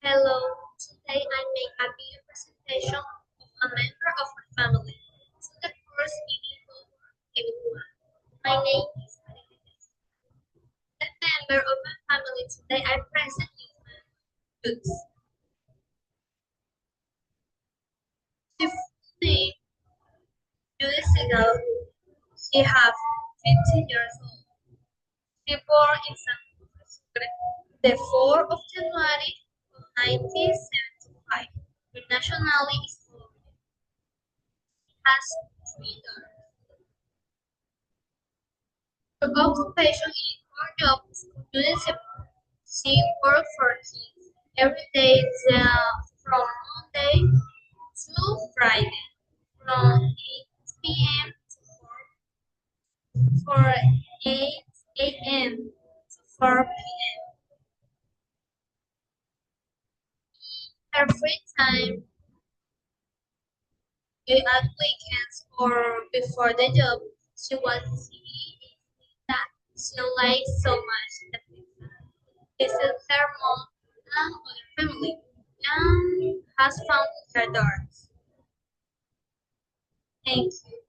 Hello, today I make a video presentation of a member of my family. It's the first meeting of everyone. My name is Maria. The member of my family today I present is my roots. 15 years ago, she has 50 years old. She born in San Francisco the 4th of January of 1975. Her nationality is Colombian. She has 3 daughters. Her occupation is her job is community support. She works for kids every day from Monday to Friday from 8 p.m. for 8 a.m. to 4 p.m. Her free time at weekends or before the job, she was that she likes so much that visits her mom and other family and has found her doors. Thank you.